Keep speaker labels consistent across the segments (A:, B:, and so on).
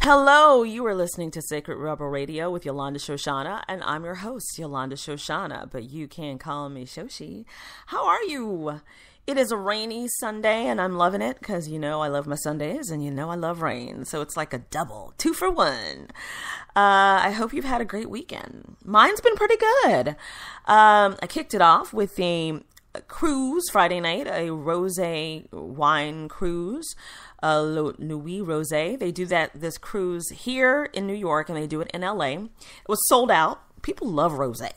A: Hello, you are listening to Sacred Rebel Radio with YolandaShoshana, and I'm your host, YolandaShoshana, but you can call me Shoshi. How are you? It is a rainy Sunday, and I'm loving it because you know I love my Sundays, and you know I love rain, so it's like a double, 2 for 1. I hope you've had a great weekend. Mine's been pretty good. I kicked it off with a cruise Friday night, a rosé wine cruise. Nuit Rosé. They do this cruise here in New York, and they do it in LA. It was sold out. People love rosé.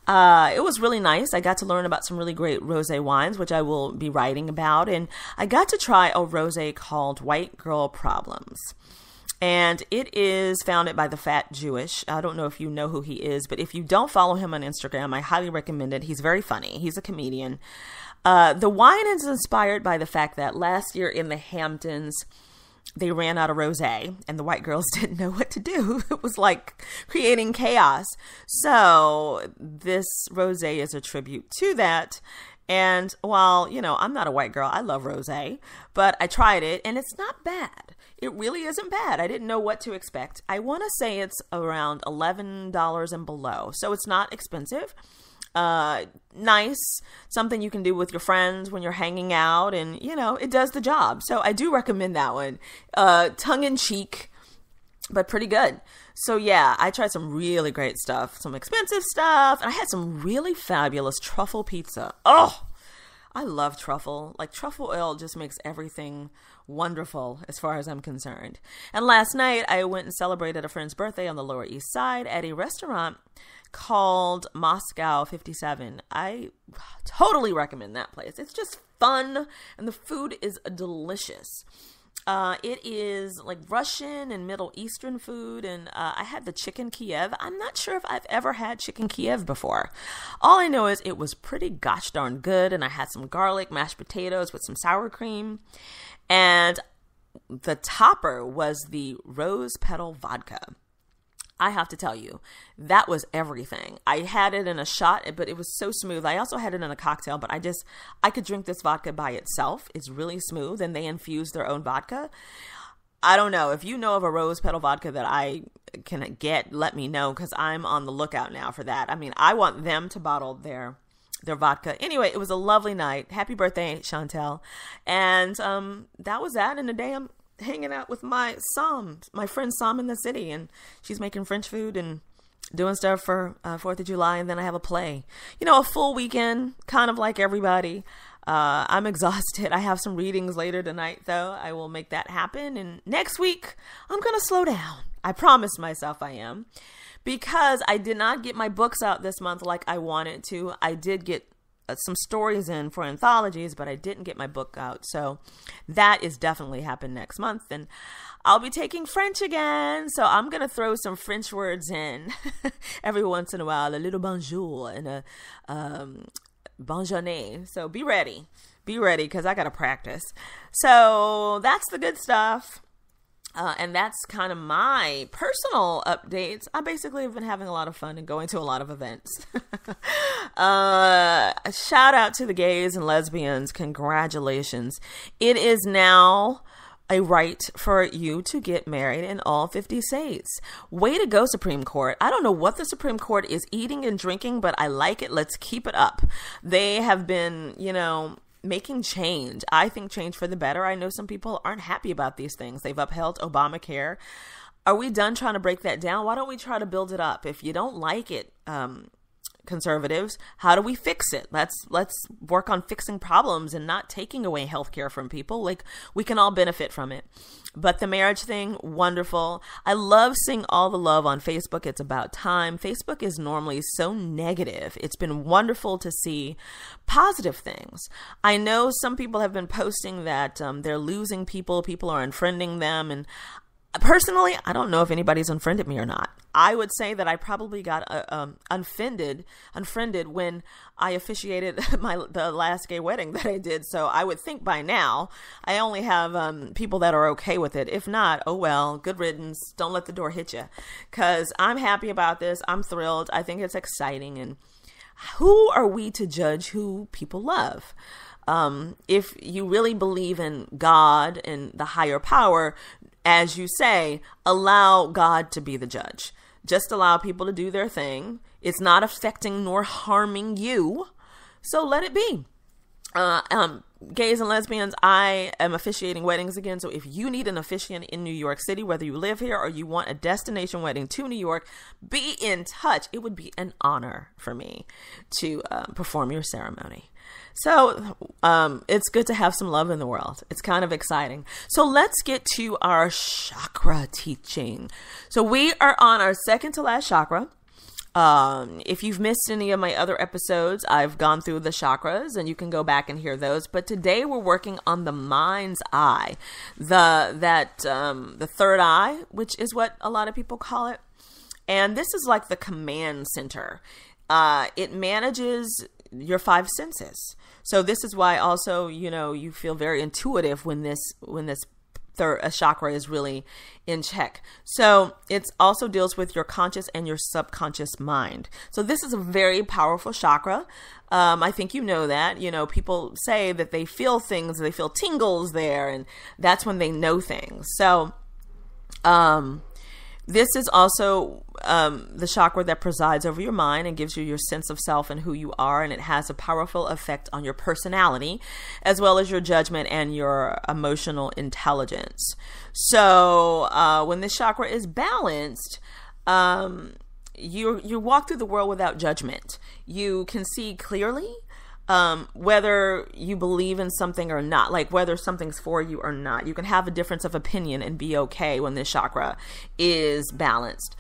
A: It was really nice. I got to learn about some really great rosé wines, which I will be writing about. And I got to try a rosé called White Girl Problems. And it is founded by the Fat Jewish. I don't know if you know who he is, but if you don't follow him on Instagram, I highly recommend it. He's very funny. He's a comedian. The wine is inspired by the fact that last year in the Hamptons, they ran out of rosé and the white girls didn't know what to do. It was like creating chaos. So this rosé is a tribute to that. And while, you know, I'm not a white girl, I love rosé, but I tried it and it's not bad. It really isn't bad. I didn't know what to expect. I want to say it's around $11 and below. So it's not expensive. Nice, something you can do with your friends when you're hanging out, and you know, it does the job. So I do recommend that one. Tongue in cheek, but pretty good. So yeah, I tried some really great stuff, some expensive stuff, and I had some really fabulous truffle pizza. Oh, I love truffle. Like, truffle oil just makes everything wonderful as far as I'm concerned. And last night I went and celebrated a friend's birthday on the Lower East Side at a restaurant called Moscow 57. I totally recommend that place. It's just fun and the food is delicious. It is like Russian and Middle Eastern food, and I had the chicken Kiev. I'm not sure if I've ever had chicken Kiev before. All I know is it was pretty gosh darn good, and I had some garlic mashed potatoes with some sour cream, and the topper was the rose petal vodka. I have to tell you, that was everything. I had it in a shot, but it was so smooth. I also had it in a cocktail, but I could drink this vodka by itself. It's really smooth, and they infuse their own vodka. I don't know. If you know of a rose petal vodka that I can get, let me know, because I'm on the lookout now for that. I mean, I want them to bottle their vodka. Anyway, it was a lovely night. Happy birthday, Chantel. And that was that. And today I'm hanging out with my friend Sam in the city, and she's making French food and doing stuff for 4th of July, and then I have a play. You know, a full weekend, kind of like everybody. I'm exhausted. I have some readings later tonight, though. I will make that happen, and next week, I'm going to slow down. I promised myself I am, because I did not get my books out this month like I wanted to. I did get some stories in for anthologies, but I didn't get my book out. So that is definitely happen next month. And I'll be taking French again. So I'm going to throw some French words in every once in a while, a little bonjour and a bonne journée. So be ready, because I got to practice. So that's the good stuff. And that's kind of my personal updates. I basically have been having a lot of fun and going to a lot of events. Shout out to the gays and lesbians. Congratulations. It is now a right for you to get married in all 50 states. Way to go, Supreme Court. I don't know what the Supreme Court is eating and drinking, but I like it. Let's keep it up. They have been, you know, making change. I think change for the better. I know some people aren't happy about these things. They've upheld Obamacare. Are we done trying to break that down? Why don't we try to build it up? If you don't like it, conservatives, how do we fix it? Let's work on fixing problems and not taking away healthcare from people. Like, we can all benefit from it. But the marriage thing, wonderful. I love seeing all the love on Facebook. It's about time. Facebook is normally so negative. It's been wonderful to see positive things. I know some people have been posting that they're losing people. People are unfriending them, and personally, I don't know if anybody's unfriended me or not. I would say that I probably got unfriended when I officiated the last gay wedding that I did. So I would think by now I only have people that are okay with it. If not, oh well, good riddance. Don't let the door hit you. Because I'm happy about this. I'm thrilled. I think it's exciting. And who are we to judge who people love? If you really believe in God and the higher power, as you say, allow God to be the judge. Just allow people to do their thing. It's not affecting nor harming you. So let it be. Gays and lesbians, I am officiating weddings again. So if you need an officiant in New York City, whether you live here or you want a destination wedding to New York, be in touch. It would be an honor for me to perform your ceremony. So it's good to have some love in the world. It's kind of exciting. So let's get to our chakra teaching. So we are on our second to last chakra. If you've missed any of my other episodes, I've gone through the chakras and you can go back and hear those. But today we're working on the mind's eye, the third eye, which is what a lot of people call it. And this is like the command center. It manages your five senses. So this is why also, you feel very intuitive when this third chakra is really in check. So it also deals with your conscious and your subconscious mind. So this is a very powerful chakra. I think you know that. People say that they feel things, they feel tingles there, and that's when they know things. So this is also the chakra that presides over your mind and gives you your sense of self and who you are, and it has a powerful effect on your personality, as well as your judgment and your emotional intelligence. So when this chakra is balanced, you walk through the world without judgment. You can see clearly whether you believe in something or not, like whether something's for you or not. You can have a difference of opinion and be okay when this chakra is balanced.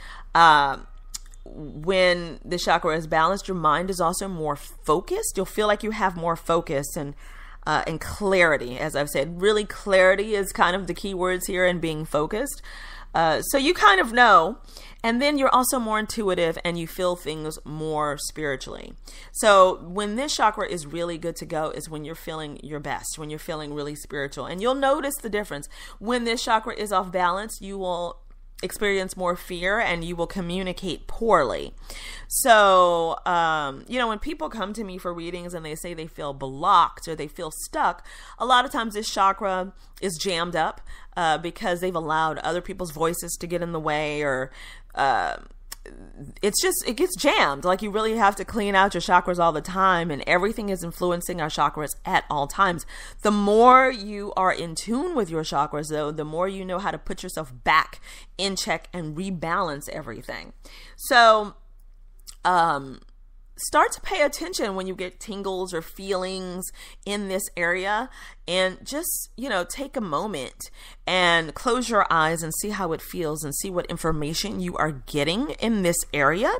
A: When the chakra is balanced, your mind is also more focused. You'll feel like you have more focus and clarity. As I've said, really clarity is kind of the key words here in being focused. So you kind of know. And then you're also more intuitive and you feel things more spiritually. So when this chakra is really good to go is when you're feeling your best, when you're feeling really spiritual. And you'll notice the difference. When this chakra is off balance, you will experience more fear and you will communicate poorly. So, when people come to me for readings and they say they feel blocked or they feel stuck, a lot of times this chakra is jammed up because they've allowed other people's voices to get in the way, or it gets jammed. Like, you really have to clean out your chakras all the time, and everything is influencing our chakras at all times. The more you are in tune with your chakras, though, the more you know how to put yourself back in check and rebalance everything. So, start to pay attention when you get tingles or feelings in this area, and just, take a moment and close your eyes and see how it feels and see what information you are getting in this area.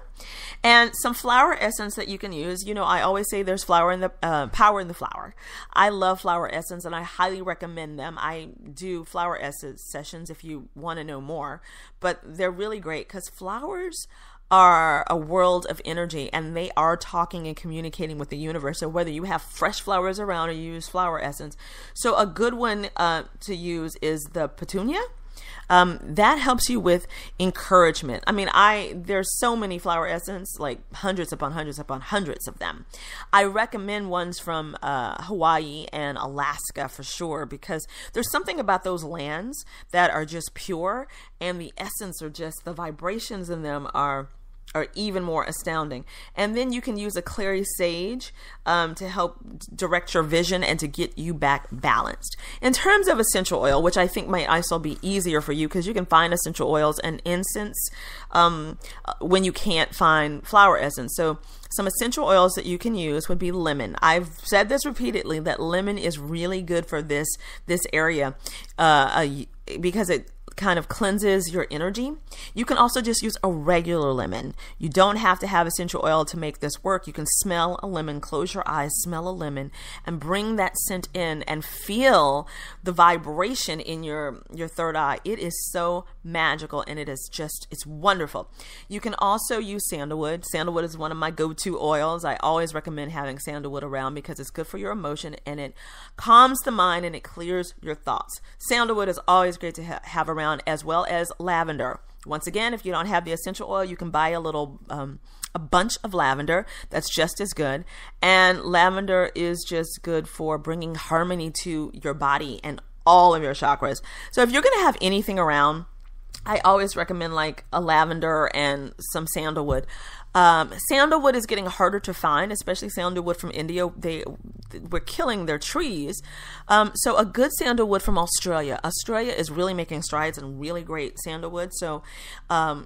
A: And some flower essence that you can use. I always say there's power in the flower. I love flower essence and I highly recommend them. I do flower essence sessions if you want to know more, but they're really great because flowers are a world of energy and they are talking and communicating with the universe. So whether you have fresh flowers around or you use flower essence. So a good one to use is the petunia. That helps you with encouragement. I mean, there's so many flower essence, like hundreds upon hundreds upon hundreds of them. I recommend ones from Hawaii and Alaska for sure, because there's something about those lands that are just pure, and the essence are just, the vibrations in them are even more astounding. And then you can use a clary sage to help direct your vision and to get you back balanced. In terms of essential oil, which I think might also be easier for you because you can find essential oils and incense when you can't find flower essence. So some essential oils that you can use would be lemon. I've said this repeatedly, that lemon is really good for this area because it kind of cleanses your energy. You can also just use a regular lemon. You don't have to have essential oil to make this work. You can smell a lemon, close your eyes, smell a lemon, and bring that scent in and feel the vibration in your third eye. It is so magical, and it's wonderful. You can also use sandalwood. Sandalwood is one of my go-to oils. I always recommend having sandalwood around because it's good for your emotion and it calms the mind and it clears your thoughts. Sandalwood is always great to have around, as well as lavender. Once again, if you don't have the essential oil, you can buy a little a bunch of lavender. That's just as good. And lavender is just good for bringing harmony to your body and all of your chakras. So if you're going to have anything around, I always recommend like a lavender and some sandalwood. Sandalwood is getting harder to find, especially sandalwood from India. We're killing their trees. So a good sandalwood from Australia. Australia is really making strides in really great sandalwood. So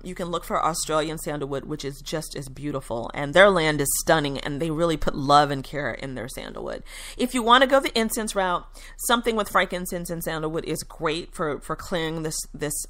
A: you can look for Australian sandalwood, which is just as beautiful. And their land is stunning, and they really put love and care in their sandalwood. If you want to go the incense route, something with frankincense and sandalwood is great for clearing this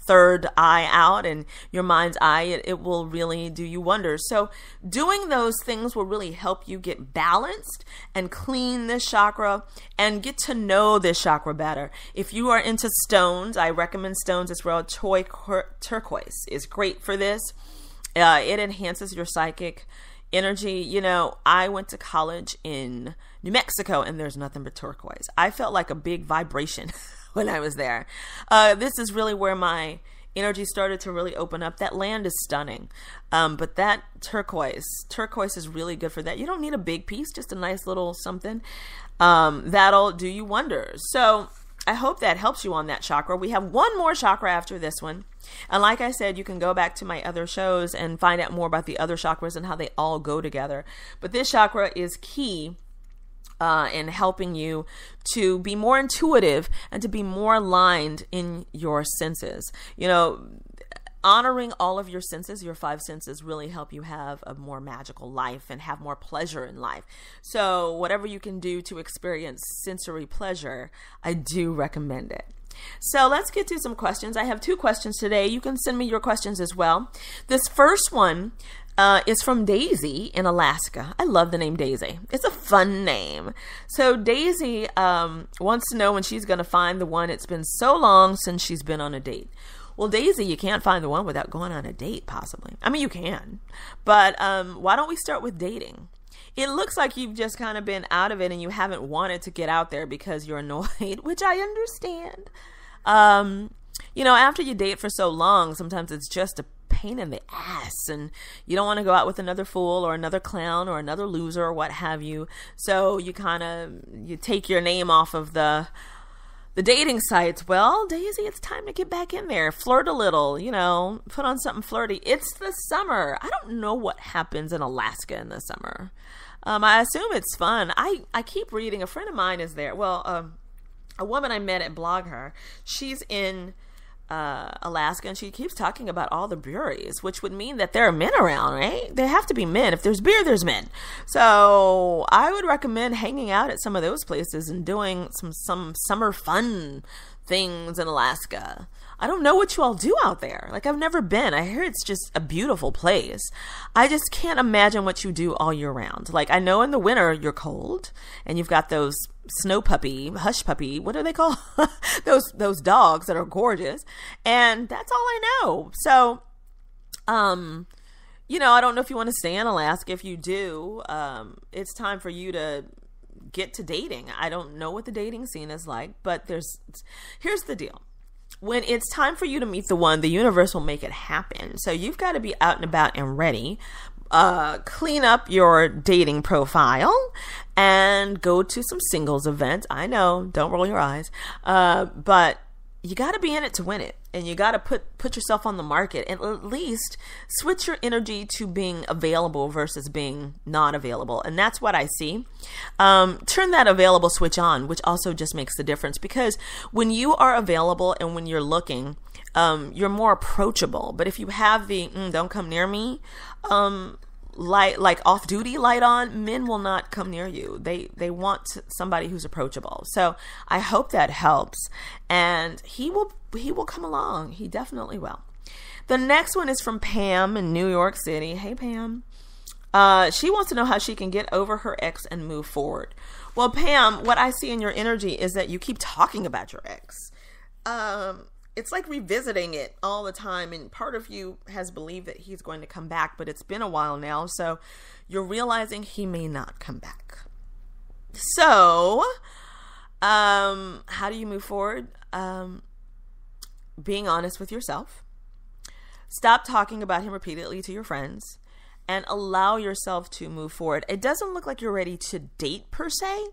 A: third eye out and your mind's eye. It will really do you wonders. So doing those things will really help you get balanced and clean this chakra and get to know this chakra better. If you are into stones, I recommend stones as well. Turquoise is great for this. It enhances your psychic energy. You know, I went to college in New Mexico and there's nothing but turquoise. I felt like a big vibration when I was there. This is really where my energy started to really open up. That land is stunning. But that turquoise is really good for that. You don't need a big piece, just a nice little something. That'll do you wonders. So I hope that helps you on that chakra. We have one more chakra after this one. And like I said, you can go back to my other shows and find out more about the other chakras and how they all go together. But this chakra is key in helping you to be more intuitive and to be more aligned in your senses. You know, honoring all of your senses, your five senses, really help you have a more magical life and have more pleasure in life. So whatever you can do to experience sensory pleasure, I do recommend it. So let's get to some questions. I have 2 questions today. You can send me your questions as well. This first one is from Daisy in Alaska. I love the name Daisy. It's a fun name. So Daisy wants to know when she's going to find the one. It's been so long since she's been on a date. Well, Daisy, you can't find the one without going on a date, possibly. I mean, you can. But why don't we start with dating? It looks like you've just kind of been out of it and you haven't wanted to get out there because you're annoyed, which I understand. You know, after you date for so long, sometimes it's just a pain in the ass and you don't want to go out with another fool or another clown or another loser or what have you. So you take your name off of the dating sites. Well, Daisy, it's time to get back in there. Flirt a little, you know, put on something flirty. It's the summer. I don't know what happens in Alaska in the summer. I assume it's fun. I keep reading. A friend of mine is there. Well, a woman I met at Blog Her, she's in Alaska, and she keeps talking about all the breweries, which would mean that there are men around, right? There have to be men. If there's beer, there's men. So I would recommend hanging out at some of those places and doing some summer fun things in Alaska. I don't know what you all do out there. Like, I've never been. I hear it's just a beautiful place. I just can't imagine what you do all year round. Like, I know in the winter you're cold and you've got those snow puppy, hush puppy, what do they call those dogs that are gorgeous. And that's all I know. So, you know, I don't know if you want to stay in Alaska. If you do, it's time for you to get to dating. I don't know what the dating scene is like, but here's the deal. When it's time for you to meet the one, the universe will make it happen. So you've got to be out and about and ready. Clean up your dating profile and go to some singles events. I know, don't roll your eyes. But you got to be in it to win it. And you got to put yourself on the market and at least switch your energy to being available versus being not available. And that's what I see. Turn that available switch on, which also just makes the difference, because when you are available and when you're looking, you're more approachable. But if you have the don't come near me light, like off-duty light on, men will not come near you. They want somebody who's approachable. So I hope that helps. And he will come along. He definitely will. The next one is from Pam in New York City. Hey, Pam. She wants to know how she can get over her ex and move forward. Well, Pam, what I see in your energy is that you keep talking about your ex. It's like revisiting it all the time. And part of you has believed that he's going to come back, but it's been a while now. So you're realizing he may not come back. So, how do you move forward? Being honest with yourself. Stop talking about him repeatedly to your friends and allow yourself to move forward. It doesn't look like you're ready to date per se,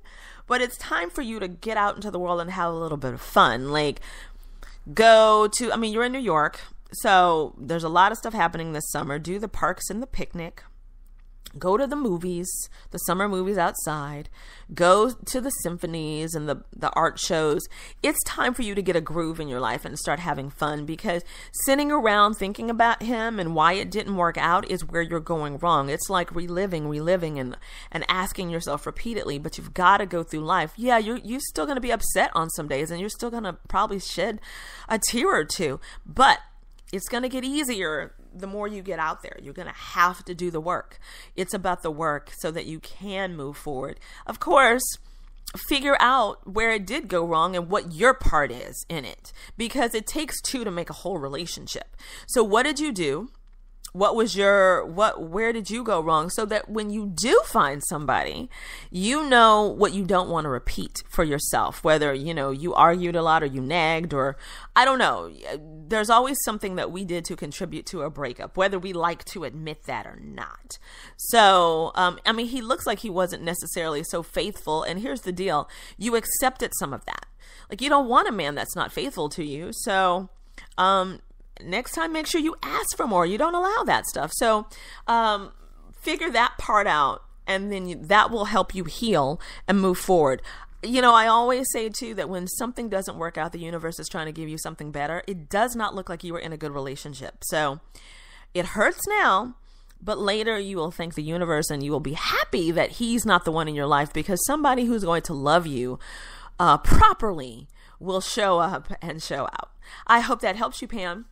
A: but it's time for you to get out into the world and have a little bit of fun. Like you're in New York, so there's a lot of stuff happening this summer. Do the parks and the picnic. Go to the movies, the summer movies outside. Go to the symphonies and the art shows. It's time for you to get a groove in your life and start having fun, because sitting around thinking about him and why it didn't work out is where you're going wrong. It's like reliving and asking yourself repeatedly, but you've got to go through life. Yeah, you're still going to be upset on some days, and you're still going to probably shed a tear or two, but it's going to get easier the more you get out there. You're going to have to do the work. It's about the work so that you can move forward. Of course, figure out where it did go wrong and what your part is in it, because it takes two to make a whole relationship. So what did you do? Where did you go wrong? So that when you do find somebody, you know what you don't want to repeat for yourself, whether, you argued a lot or you nagged, or I don't know. There's always something that we did to contribute to a breakup, whether we like to admit that or not. So, he looks like he wasn't necessarily so faithful. And here's the deal. You accepted some of that. Like, you don't want a man that's not faithful to you. So, next time, make sure you ask for more. You don't allow that stuff. So figure that part out, and then that will help you heal and move forward. I always say, too, that when something doesn't work out, the universe is trying to give you something better. It does not look like you were in a good relationship. So it hurts now, but later you will thank the universe and you will be happy that he's not the one in your life, because somebody who's going to love you properly will show up and show out. I hope that helps you, Pam.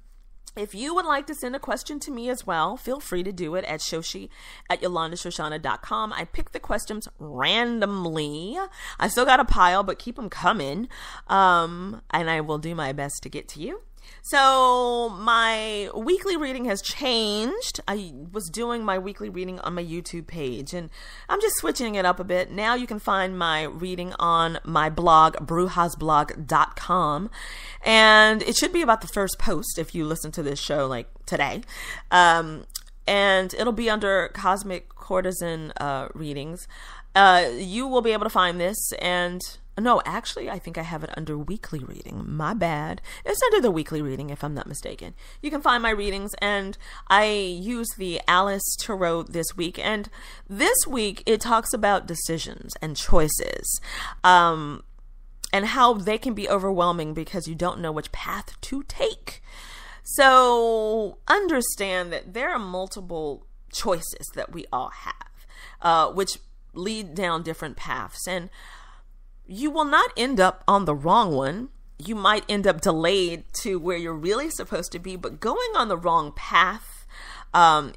A: If you would like to send a question to me as well, feel free to do it at shoshi@YolandaShoshana.com. I pick the questions randomly. I still got a pile, but keep them coming. And I will do my best to get to you. So my weekly reading has changed. I was doing my weekly reading on my YouTube page, and I'm just switching it up a bit. Now you can find my reading on my blog, brujasblog.com. And it should be about the first post if you listen to this show like today. And it'll be under Cosmic Courtesan readings. You will be able to find this, and no, actually, I think I have it under weekly reading. My bad. It's under the weekly reading, if I'm not mistaken. You can find my readings, and I use the Alice Tarot this week. And this week, it talks about decisions and choices, and how they can be overwhelming because you don't know which path to take. So understand that there are multiple choices that we all have, which lead down different paths. And you will not end up on the wrong one. You might end up delayed to where you're really supposed to be, but going on the wrong path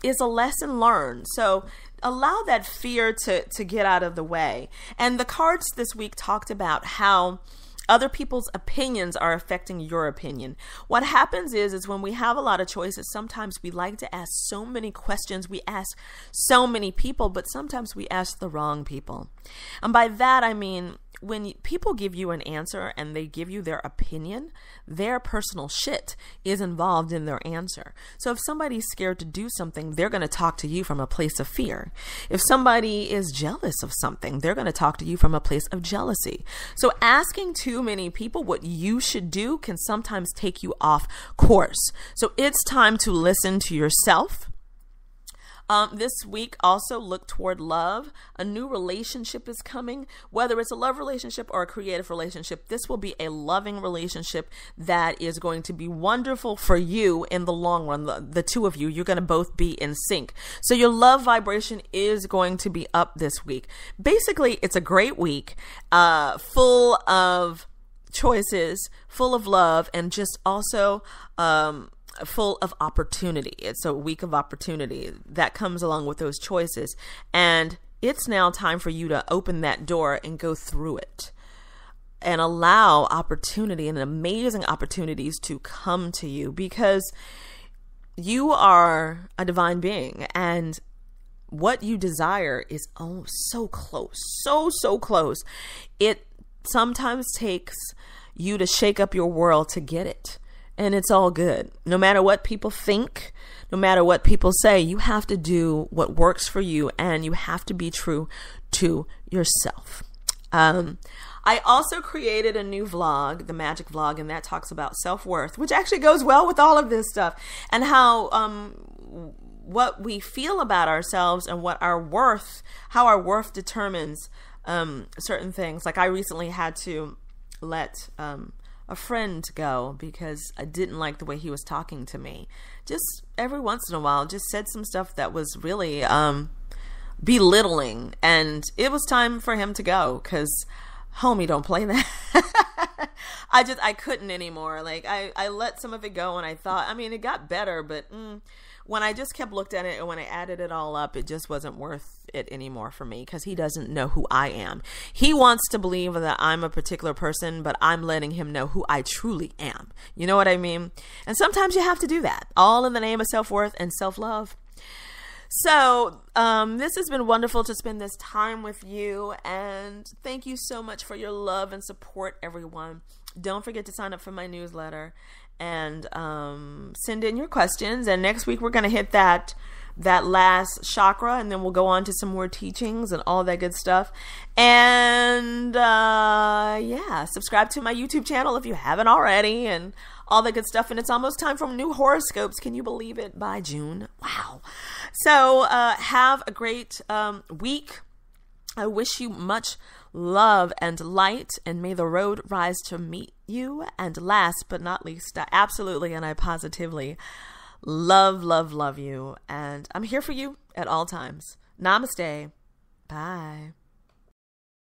A: is a lesson learned. So allow that fear to get out of the way. And the cards this week talked about how other people's opinions are affecting your opinion. What happens is when we have a lot of choices, sometimes we like to ask so many questions. We ask so many people, but sometimes we ask the wrong people. And by that, I mean, when people give you an answer and they give you their opinion, their personal shit is involved in their answer. So if somebody's scared to do something, they're going to talk to you from a place of fear. If somebody is jealous of something, they're going to talk to you from a place of jealousy. So asking too many people what you should do can sometimes take you off course. So it's time to listen to yourself. This week, also look toward love. A new relationship is coming, whether it's a love relationship or a creative relationship. This will be a loving relationship that is going to be wonderful for you in the long run. The two of you, you're going to both be in sync. So your love vibration is going to be up this week. Basically, it's a great week, full of choices, full of love, and just also, full of opportunity. It's a week of opportunity that comes along with those choices. And it's now time for you to open that door and go through it and allow opportunity and amazing opportunities to come to you, because you are a divine being and what you desire is so close, so close. It sometimes takes you to shake up your world to get it. and it's all good. No matter what people think, no matter what people say, you have to do what works for you, and you have to be true to yourself. I also created a new vlog, the magic vlog, and that talks about self-worth, which actually goes well with all of this stuff, and how what we feel about ourselves and what our worth, how our worth determines certain things. Like I recently had to let a friend go because I didn't like the way he was talking to me. Just every once in a while, just said some stuff that was really belittling, and it was time for him to go because, homie, don't play that. I couldn't anymore. Like I let some of it go, and I thought, I mean, it got better, but when I just kept looked at it and when I added it all up, it just wasn't worth it anymore for me because he doesn't know who I am. He wants to believe that I'm a particular person, but I'm letting him know who I truly am. You know what I mean? And sometimes you have to do that, all in the name of self-worth and self-love. So this has been wonderful to spend this time with you, and thank you so much for your love and support, everyone. Don't forget to sign up for my newsletter and send in your questions. And next week we're going to hit that last chakra, and then we'll go on to some more teachings and all that good stuff. And yeah, subscribe to my YouTube channel if you haven't already, and all that good stuff. And it's almost time for new horoscopes. Can you believe it? By June. Wow. So have a great week. I wish you much love and light, and may the road rise to meet you. And last but not least, I absolutely and I positively love you. And I'm here for you at all times. Namaste. Bye.